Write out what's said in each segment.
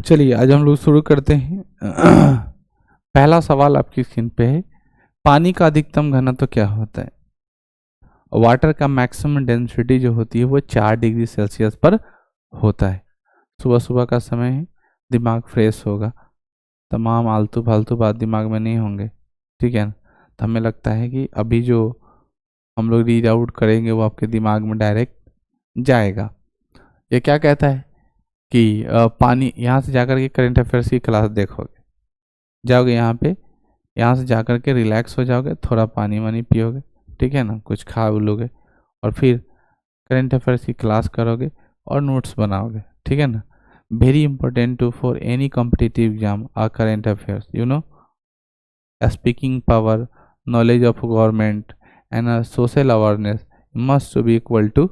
चलिए आज हम लोग शुरू करते हैं। पहला सवाल आपकी स्क्रीन पे है, पानी का अधिकतम घनत्व क्या होता है? वाटर का मैक्सिमम डेंसिटी जो होती है वो 4 डिग्री सेल्सियस पर होता है। सुबह सुबह का समय है, दिमाग फ्रेश होगा, तमाम आलतू फालतू बात दिमाग में नहीं होंगे, ठीक है ना। तो हमें लगता है कि अभी जो हम लोग रीड आउट करेंगे वो आपके दिमाग में डायरेक्ट जाएगा। ये क्या कहता है कि पानी, यहाँ से जाकर के करंट अफेयर्स की क्लास देखोगे, जाओगे यहाँ पे, यहाँ से जाकर के रिलैक्स हो जाओगे, थोड़ा पानी वानी पियोगे, ठीक है ना, कुछ खा लोगे और फिर करंट अफेयर्स की क्लास करोगे और नोट्स बनाओगे, ठीक है ना। Very important to for any competitive exam are current affairs, you know, speaking power, knowledge of government and social awareness must to be equal to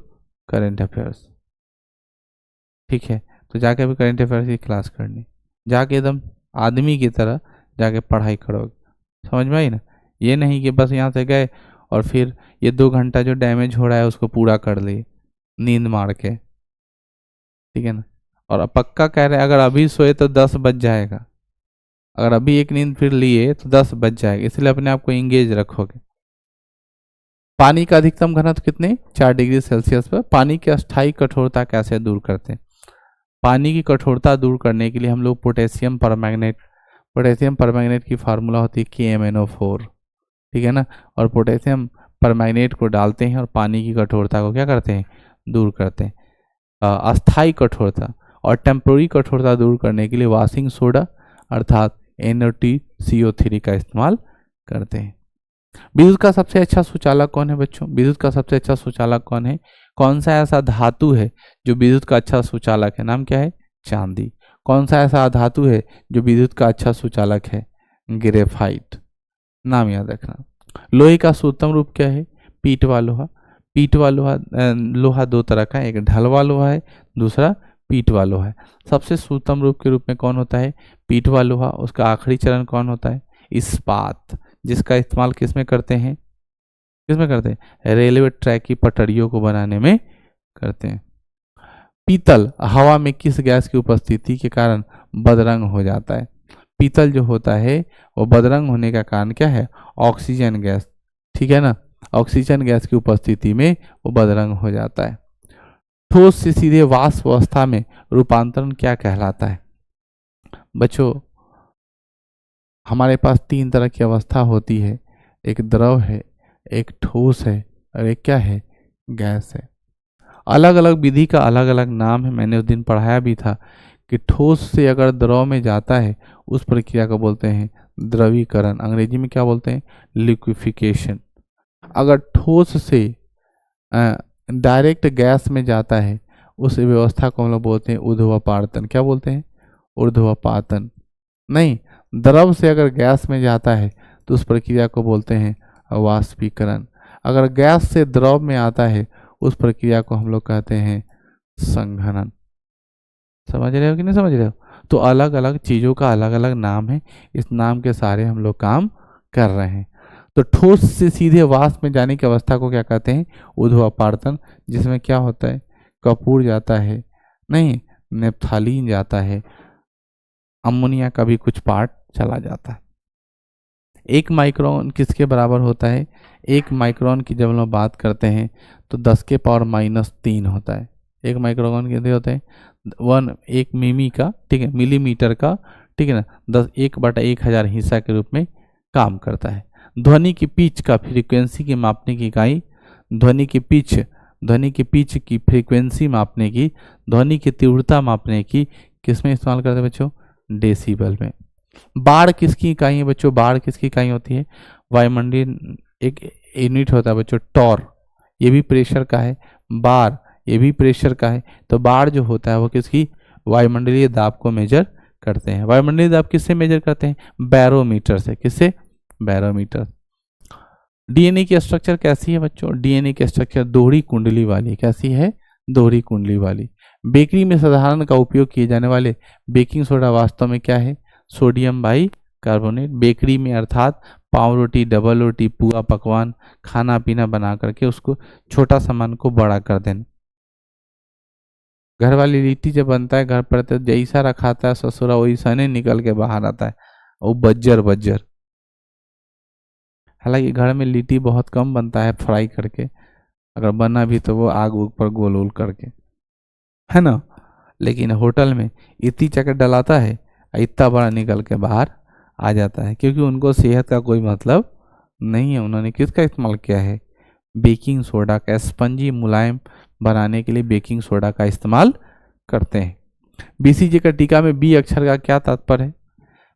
current affairs, ठीक है। तो जाके अभी करंट अफेयर्स की क्लास करनी, जाके एकदम आदमी की तरह जाके पढ़ाई करोगे, समझ में आई ना। ये नहीं कि बस यहाँ से गए और फिर ये 2 घंटा जो डैमेज हो रहा है उसको पूरा कर लिए नींद मार के, ठीक है ना। और अब पक्का कह रहे हैं अगर अभी सोए तो 10 बज जाएगा, अगर अभी एक नींद फिर लिए तो 10 बज जाएगा, इसलिए अपने आप को इंगेज रखोगे। पानी का अधिकतम घनत्व कितने? 4 डिग्री सेल्सियस पर। पानी की अस्थायी कठोरता कैसे दूर करते हैं? पानी की कठोरता दूर करने के लिए हम लोग पोटेशियम परमैंगनेट की फार्मूला होती है KMnO4, ठीक है ना। और पोटेशियम परमैंगनेट को डालते हैं और पानी की कठोरता को क्या करते हैं? दूर करते हैं। अस्थायी कठोरता और टेम्पोररी कठोरता दूर करने के लिए वाशिंग सोडा अर्थात NaOTCO3 का इस्तेमाल करते हैं। विद्युत का सबसे अच्छा सुचालक कौन है बच्चों? विद्युत का सबसे अच्छा सुचालक कौन है? कौन सा ऐसा धातु है जो विद्युत का अच्छा सुचालक है? नाम क्या है? चांदी। कौन सा ऐसा धातु है जो विद्युत का अच्छा सुचालक है? ग्रेफाइट। नाम याद रखना। लोहे का सूत्रम रूप क्या है? पीटवा लोहा। पीटवा लोहा, लोहा 2 तरह का है, एक ढलवा लोहा है, दूसरा पीटवा लोहा है। सबसे सूत्रम रूप के रूप में कौन होता है? पीटवा लोहा। उसका आखिरी चरण कौन होता है? इस्पात, जिसका इस्तेमाल किस में करते हैं? किस में करते हैं? रेलवे ट्रैक की पटरियों को बनाने में करते हैं। पीतल हवा में किस गैस की उपस्थिति के कारण बदरंग हो जाता है? पीतल जो होता है वो बदरंग होने का कारण क्या है? ऑक्सीजन गैस, ठीक है ना। ऑक्सीजन गैस की उपस्थिति में वो बदरंग हो जाता है। ठोस से सीधे वाष्प अवस्था में रूपांतरण क्या कहलाता है? बच्चों, हमारे पास 3 तरह की अवस्था होती है, एक द्रव है, एक ठोस है और एक क्या है? गैस है। अलग अलग विधि का अलग अलग नाम है। मैंने उस दिन पढ़ाया भी था कि ठोस से अगर द्रव में जाता है उस प्रक्रिया को बोलते हैं द्रवीकरण, अंग्रेजी में क्या बोलते हैं? लिक्विफिकेशन। अगर ठोस से डायरेक्ट गैस में जाता है उस व्यवस्था को हम लोग बोलते हैं ऊर्ध्वपातन। क्या बोलते हैं? ऊर्ध्वपातन। नहीं, द्रव से अगर गैस में जाता है तो उस प्रक्रिया को बोलते हैं वाष्पीकरण। अगर गैस से द्रव में आता है उस प्रक्रिया को हम लोग कहते हैं संघनन। समझ रहे हो कि नहीं समझ रहे हो? तो अलग अलग चीज़ों का अलग अलग नाम है, इस नाम के सारे हम लोग काम कर रहे हैं। तो ठोस से सीधे वाष्प में जाने की अवस्था को क्या कहते हैं? ऊर्ध्वपातन, जिसमें क्या होता है? कपूर जाता है, नहीं, नेप्थालीन जाता है, अमोनिया का भी कुछ पार्ट चला जाता है। 1 माइक्रोन किसके बराबर होता है? 1 माइक्रोन की जब हम लोग बात करते हैं तो 10 के पावर -3 होता है। 1 माइक्रोन कितने होते हैं? 1 मिमी का, ठीक है, मिलीमीटर का, ठीक है ना, 1/1000 हिस्सा के रूप में काम करता है। ध्वनि की पिच का फ्रीक्वेंसी की मापने की इकाई, ध्वनि की पिच की फ्रीक्वेंसी मापने की, ध्वनि की तीव्रता मापने की किस में इस्तेमाल करते हैं बच्चों? डेसिबल में। बार किसकी इकाई है बच्चों? बार किसकी इकाई होती है? वायुमंडलीय एक यूनिट होता है बच्चों, टॉर, ये भी प्रेशर का है। बार ये भी प्रेशर का है। तो बार जो होता है वो किसकी? वायुमंडलीय दाब को मेजर करते हैं। वायुमंडलीय दाब किससे मेजर करते हैं? बैरोमीटर से। किससे? बैरोमीटर। डीएनए की स्ट्रक्चर कैसी है बच्चों? डीएनए की स्ट्रक्चर दोहरी कुंडली वाली। कैसी है? दोहरी कुंडली वाली। बेकरी में साधारण का उपयोग किए जाने वाले बेकिंग सोडा वास्तव में क्या है? Sodium bicarbonate. बेकरी में अर्थात पाव रोटी, डबल रोटी, पुआ पकवान, खाना पीना बना करके उसको छोटा सामान को बड़ा कर देना, घर वाली लिट्टी जब बनता है घर पर, तो जैसा रखाता है ससुरा वैसा नहीं निकल के बाहर आता है, वो बज्जर बज्जर। हालांकि घर में लिट्टी बहुत कम बनता है फ्राई करके, अगर बना भी तो वो आग उग पर गोल गोल करके, है ना। लेकिन होटल में इतनी चक्कर डलाता है, इतना बड़ा निकल के बाहर आ जाता है, क्योंकि उनको सेहत का कोई मतलब नहीं है। उन्होंने किसका इस्तेमाल किया है? बेकिंग सोडा का। स्पंजी मुलायम बनाने के लिए बेकिंग सोडा का इस्तेमाल करते हैं। बीसीजी का टीका में बी अक्षर का क्या तात्पर्य है?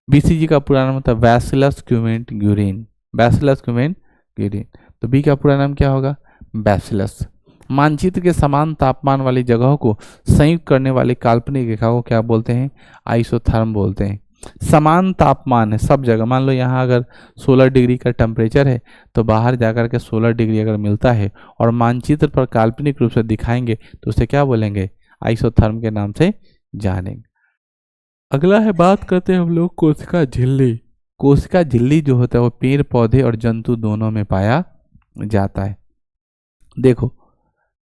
बीसीजी का पूरा नाम होता है बैसिलस क्यूमेंट ग्यूरिन। बैसिलस क्यूमेंट ग्यूरिन, तो बी का पूरा नाम क्या होगा? बैसिलस। मानचित्र के समान तापमान वाली जगहों को संयुक्त करने वाली काल्पनिक रेखा को क्या बोलते हैं? आइसोथर्म बोलते हैं। समान तापमान है सब जगह, मान लो यहाँ अगर 16 डिग्री का टेम्परेचर है, तो बाहर जाकर के 16 डिग्री अगर मिलता है और मानचित्र पर काल्पनिक रूप से दिखाएंगे तो उसे क्या बोलेंगे? आइसोथर्म के नाम से जानेंगे। अगला है, बात करते हैं हम लोग कोशिका झिल्ली। कोशिका झिल्ली जो होता है वो पेड़ पौधे और जंतु दोनों में पाया जाता है। देखो,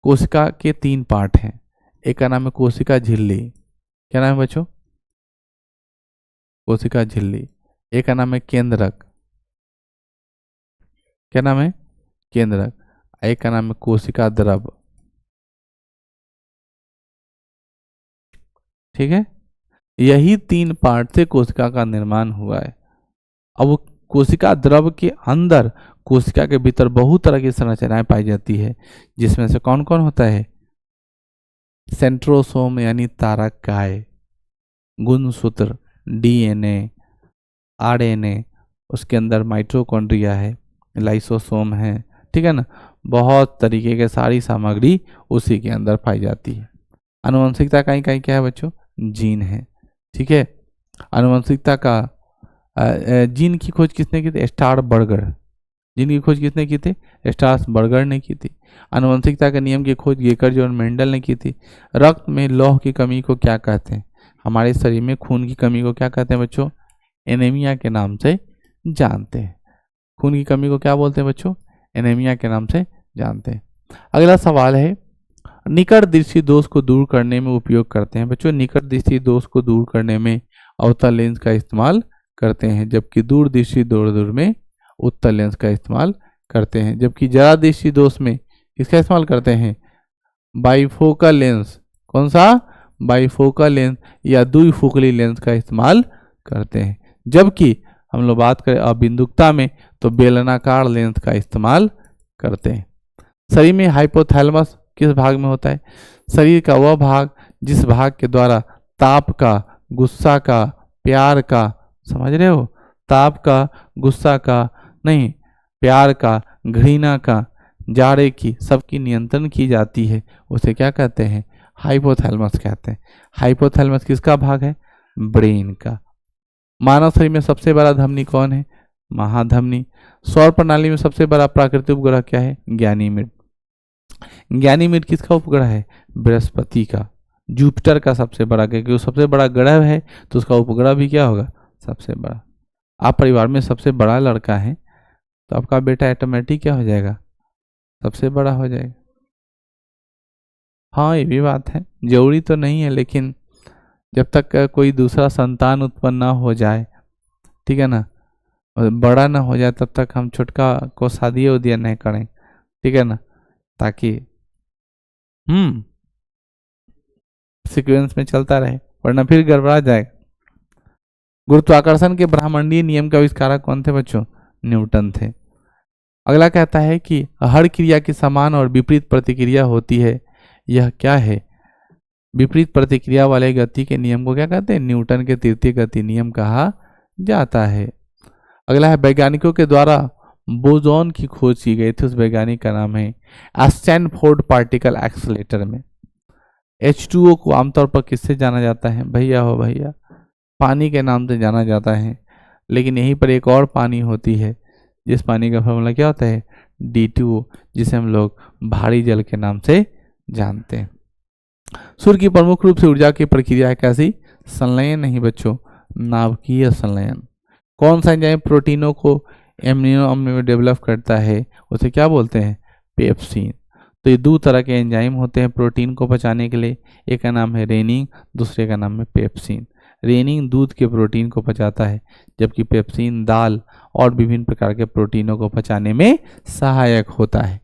कोशिका के 3 पार्ट हैं। एक का नाम है कोशिका झिल्ली, क्या नाम है बच्चों? कोशिका झिल्ली। एक का नाम है केंद्रक, क्या नाम है? केंद्रक। एक का नाम है कोशिका द्रव, ठीक है। यही 3 पार्ट से कोशिका का निर्माण हुआ है। अब वो कोशिका द्रव के अंदर, कोशिका के भीतर बहुत तरह की संरचनाएं पाई जाती है, जिसमें से कौन कौन होता है? सेंट्रोसोम यानी तारक काय, गुणसूत्र, डीएनए, आरएनए, उसके अंदर माइटोकॉन्ड्रिया है, लाइसोसोम है, ठीक है ना। बहुत तरीके के सारी सामग्री उसी के अंदर पाई जाती है। आनुवंशिकता कहीं कहीं क्या है बच्चों? जीन है, ठीक है। आनुवंशिकता का जीन की खोज किसने की थी? Star burger. जीन की खोज किसने की थी? स्टार बर्गर ने की थी। आनुवंशिकता के नियम की खोज गेकर और मेंडल ने की थी। रक्त में लौह की कमी को क्या कहते हैं? हमारे शरीर में खून की कमी को क्या कहते हैं बच्चों? एनीमिया के नाम से जानते हैं। खून की कमी को क्या बोलते हैं बच्चों? एनीमिया के नाम से जानते हैं। अगला सवाल है, निकट दृष्टि दोष को दूर करने में उपयोग करते हैं बच्चों। निकट दृष्टि दोष को दूर करने में अवतल लेंस का इस्तेमाल करते हैं, जबकि दूर दृष्टि दूर में उत्तल लेंस का इस्तेमाल करते हैं। जबकि जरा दृष्टि दोष में किसका इस्तेमाल करते हैं? Bifocal lens. कौन सा? बाइफोकल लेंस या द्विफोकली लेंस का इस्तेमाल करते हैं। जबकि हम लोग बात करें अबिंदुकता में तो बेलनाकार लेंस का इस्तेमाल करते हैं। शरीर में हाइपोथैलेमस किस भाग में होता है? शरीर का वह भाग जिस भाग के द्वारा ताप का, गुस्सा का, प्यार का, समझ रहे हो? ताप का, गुस्सा का नहीं, प्यार का, घृणा का, जाड़े की, सबकी नियंत्रण की जाती है, उसे क्या कहते हैं? हाइपोथैलेमस कहते हैं। हाइपोथैलेमस किसका भाग है? ब्रेन का। मानव शरीर में सबसे बड़ा धमनी कौन है? महाधमनी। सौर प्रणाली में सबसे बड़ा प्राकृतिक उपग्रह क्या है? ज्ञानीमिड। ज्ञानीमिड किसका उपग्रह है? बृहस्पति का। जुपिटर का सबसे बड़ा, क्योंकि वो सबसे बड़ा ग्रह है तो उसका उपग्रह भी क्या होगा? सबसे बड़ा। आप परिवार में सबसे बड़ा लड़का है तो आपका बेटा ऑटोमेटिक क्या हो जाएगा? सबसे बड़ा हो जाएगा। हाँ, ये भी बात है, जरूरी तो नहीं है, लेकिन जब तक कोई दूसरा संतान उत्पन्न ना हो जाए, ठीक है ना, और बड़ा ना हो जाए, तब तक हम छोटका को शादी उदिया नहीं करें, ठीक है ना, ताकि सीक्वेंस में चलता रहे, वरना फिर गड़बड़ा जाएगा। गुरुत्वाकर्षण के ब्रह्मांडीय नियम के आविष्कारक कौन थे बच्चों? न्यूटन थे। अगला कहता है कि हर क्रिया की समान और विपरीत प्रतिक्रिया होती है, यह क्या है? विपरीत प्रतिक्रिया वाले गति के नियम को क्या कहते हैं? न्यूटन के तृतीय गति नियम कहा जाता है। अगला है, वैज्ञानिकों के द्वारा बोसॉन की खोज की गई थी, उस वैज्ञानिक का नाम है स्टैनफोर्ड पार्टिकल एक्सेलेरेटर में। H2O को आमतौर पर किससे जाना जाता है? भैया हो भैया, पानी के नाम से जाना जाता है। लेकिन यहीं पर एक और पानी होती है जिस पानी का फॉर्मूला क्या होता है? D2O, जिसे हम लोग भारी जल के नाम से जानते हैं। सूर्य की प्रमुख रूप से ऊर्जा की प्रक्रिया है कैसी? संलयन नहीं बच्चों, नाभिकीय संलयन। कौन सा एंजाइम प्रोटीनों को एमिनो अम्ल में डेवलप करता है, उसे क्या बोलते हैं? पेप्सिन। तो ये दो तरह के एंजाइम होते हैं प्रोटीन को पचाने के लिए, एक का नाम है रेनिन, दूसरे का नाम है पेप्सिन। रेनिन दूध के प्रोटीन को पचाता है, जबकि पेप्सिन दाल और विभिन्न प्रकार के प्रोटीनों को पचाने में सहायक होता है।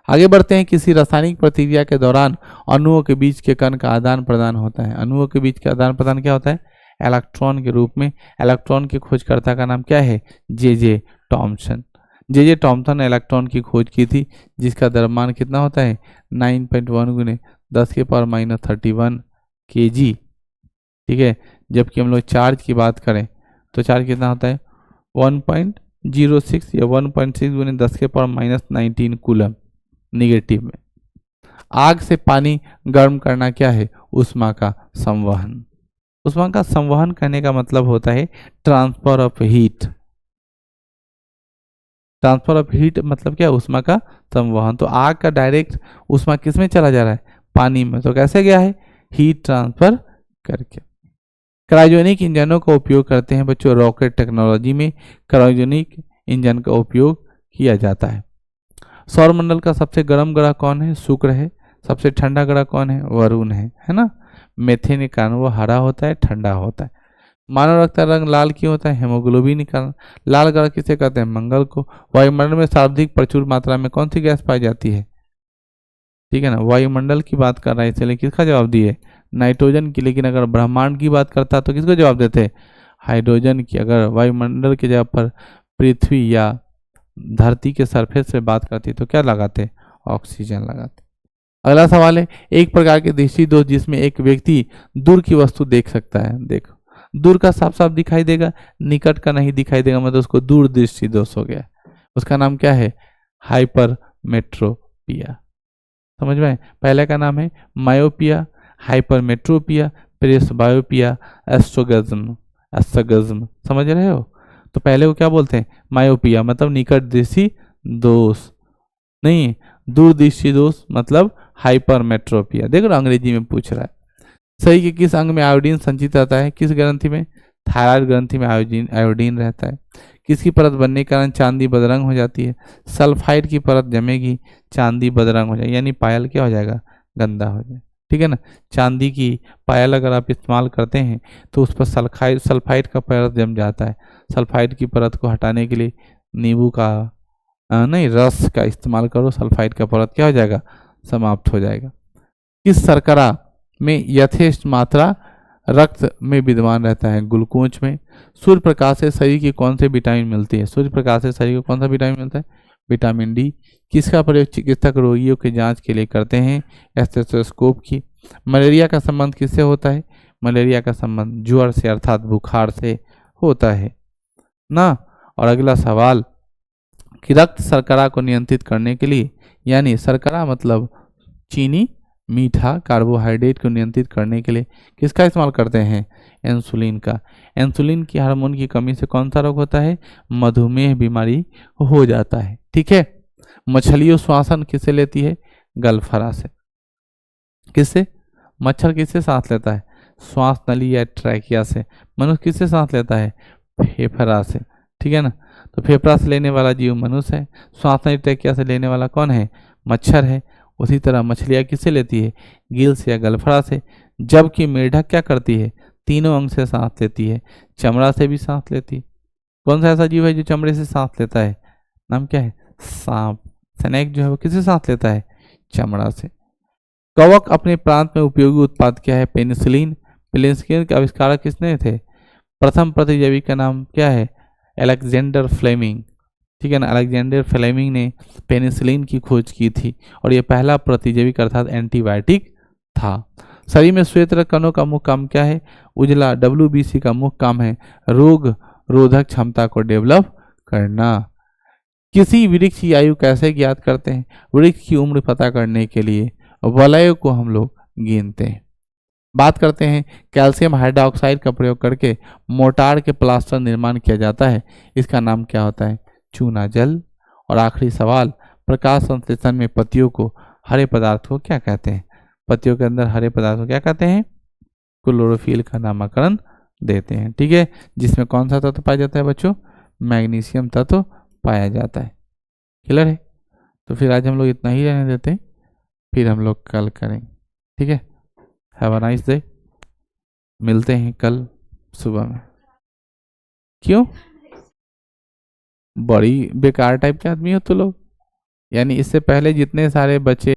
आगे बढ़ते हैं। किसी रासायनिक प्रतिक्रिया के दौरान अणुओं के बीच के कण का आदान प्रदान होता है। अणुओं के बीच का आदान प्रदान क्या होता है? इलेक्ट्रॉन के रूप में। इलेक्ट्रॉन के खोजकर्ता का नाम क्या है? जे टॉमसन। जे टॉमसन ने इलेक्ट्रॉन की खोज की थी, जिसका द्रव्यमान कितना होता है? 9.1 गुने 10⁻31 kg। ठीक है, जबकि हम लोग चार्ज की बात करें तो चार्ज कितना होता है? 1.06 या 1.6 गुने 10⁻19 कूलम निगेटिव में। आग से पानी गर्म करना क्या है? ऊष्मा का संवहन। ऊष्मा का संवहन करने का मतलब होता है transfer of heat. Transfer of heat मतलब क्या? ऊष्मा का संवहन। तो आग का डायरेक्ट ऊष्मा किस में चला जा रहा है? पानी में। तो कैसे गया है? हीट ट्रांसफर करके। क्रायोजेनिक इंजनों का उपयोग करते हैं बच्चों। रॉकेट टेक्नोलॉजी में क्रायोजेनिक इंजन का उपयोग किया जाता है। सौरमंडल का सबसे गर्म ग्रह कौन है? शुक्र है। सबसे ठंडा ग्रह कौन है? वरुण है ना। मेथेन के कारण वो हरा होता है, ठंडा होता है। मानव रक्त का रंग लाल क्यों होता है? हेमोग्लोबिन के कारण। लाल ग्रह किसे कहते हैं? मंगल को। वायुमंडल में सर्वाधिक प्रचुर मात्रा में कौन सी गैस पाई जाती है? ठीक है ना, वायुमंडल की बात कर रहा है, इसलिए किसका जवाब दिए? नाइट्रोजन की। लेकिन अगर ब्रह्मांड की बात करता तो किसको जवाब देते? हाइड्रोजन की। अगर वायुमंडल की जगह पर पृथ्वी या धरती के सरफेस से बात करती तो क्या लगाते? ऑक्सीजन लगाते। अगला सवाल है, एक प्रकार के दृष्टि दोष जिसमें एक व्यक्ति दूर की वस्तु देख सकता है। देखो, दूर का साफ साफ दिखाई देगा, निकट का नहीं दिखाई देगा, मतलब उसको दूर दृष्टि दोष हो गया। उसका नाम क्या है? हाइपरमेट्रोपिया। समझ में? पहले का नाम है मायोपिया, हाइपरमेट्रोपिया, प्रेसबायोपिया, एस्ट्रोगज्म। समझ रहे हो? तो पहले को क्या बोलते हैं? मायोपिया मतलब निकट दृष्टि दोष, नहीं दूरदृष्टि दोष मतलब हाइपरमेट्रोपिया। देखो अंग्रेजी में पूछ रहा है। शरीर के किस अंग में आयोडीन संचित रहता है? किस ग्रंथि में? थायराइड ग्रंथि में आयोडीन रहता है। किसकी परत बनने के कारण चांदी बदरंग हो जाती है? सल्फाइड की परत जमेगी, चांदी बदरंग हो जाएगी, यानी पायल क्या हो जाएगा? गंदा हो जाएगा। ठीक है ना। चांदी की पायल अगर आप इस्तेमाल करते हैं तो उस पर सल्फाइड का परत जम जाता है। सल्फाइड की परत को हटाने के लिए नींबू का नहीं रस का इस्तेमाल करो, सल्फाइड का परत क्या हो जाएगा? समाप्त हो जाएगा। किस शर्करा में यथेष्ट मात्रा रक्त में विद्यमान रहता है? ग्लूकोज में। सूर्य प्रकाश से शरीर की कौन से विटामिन मिलती है? सूर्य प्रकाश से शरीर को कौन सा विटामिन मिलता है? Vitamin D. किसका प्रयोग चिकित्सक रोगियों के जांच के लिए करते हैं? स्टेथोस्कोप की। मलेरिया का संबंध किससे होता है? मलेरिया का संबंध ज्वर से अर्थात बुखार से होता है ना। और अगला सवाल कि रक्त शर्करा को नियंत्रित करने के लिए, यानी शर्करा मतलब चीनी, मीठा, कार्बोहाइड्रेट को नियंत्रित करने के लिए किसका इस्तेमाल करते हैं? इंसुलिन का। इंसुलिन की हार्मोन की कमी से कौन सा रोग होता है? मधुमेह बीमारी हो जाता है। ठीक है। मछलियों श्वासन किससे लेती है? गलफरा से। किससे? मच्छर किससे सांस लेता है? श्वास नली या ट्रैकिया से। मनुष्य किससे सांस लेता है? फेफड़ा से। ठीक है ना। तो फेफड़ा से लेने वाला जीव मनुष्य है, श्वास नली ट्रैकिया से लेने वाला कौन है? मच्छर है। उसी तरह मछलियाँ किससे लेती है? गिल्स या गलफड़ा से। जबकि मेढक क्या करती है? तीनों अंग से सांस लेती है, चमड़ा से भी सांस लेती है। कौन सा ऐसा जीव है जो चमड़े से सांस लेता है? नाम क्या है? सांप। स्नेक जो है वो किससे सांस लेता है? चमड़ा से। कवक अपने प्रांत में उपयोगी उत्पाद क्या है? पेनिसिलिन। पेनिसिलिन के आविष्कारक किसने थे? प्रथम प्रतिजैवी का नाम क्या है? Alexander Fleming. ठीक है ना। अलेक्जेंडर फ्लेमिंग ने पेनिसिलिन की खोज की थी और यह पहला प्रतिजैविक अर्थात एंटीबायोटिक था। शरीर में श्वेत रक्त कणों का मुख्य काम क्या है? उजला। WBC का मुख्य काम है रोग रोधक क्षमता को डेवलप करना। किसी वृक्ष की आयु कैसे ज्ञात करते हैं? वृक्ष की उम्र पता करने के लिए वलयों को हम लोग गिनते हैं। बात करते हैं कैल्शियम हाइड्रोक्साइड का प्रयोग करके मोटार के प्लास्टर निर्माण किया जाता है, इसका नाम क्या होता है? चूना जल। और आखिरी सवाल, प्रकाश संश्लेषण में पत्तियों को हरे पदार्थ को क्या कहते हैं? पत्तियों के अंदर हरे पदार्थ को क्या कहते हैं? क्लोरोफिल का नामकरण देते हैं। ठीक है। जिसमें कौन सा तत्व पाया जाता है बच्चों? मैग्नीशियम तत्व पाया जाता है। क्लियर है? तो फिर आज हम लोग इतना ही रहने देते हैं। फिर हम लोग कल करेंगे, ठीक है। हैव अ नाइस डे, मिलते हैं कल सुबह में। क्यों, बड़ी बेकार टाइप के आदमी हो तो लोग, यानी इससे पहले जितने सारे बच्चे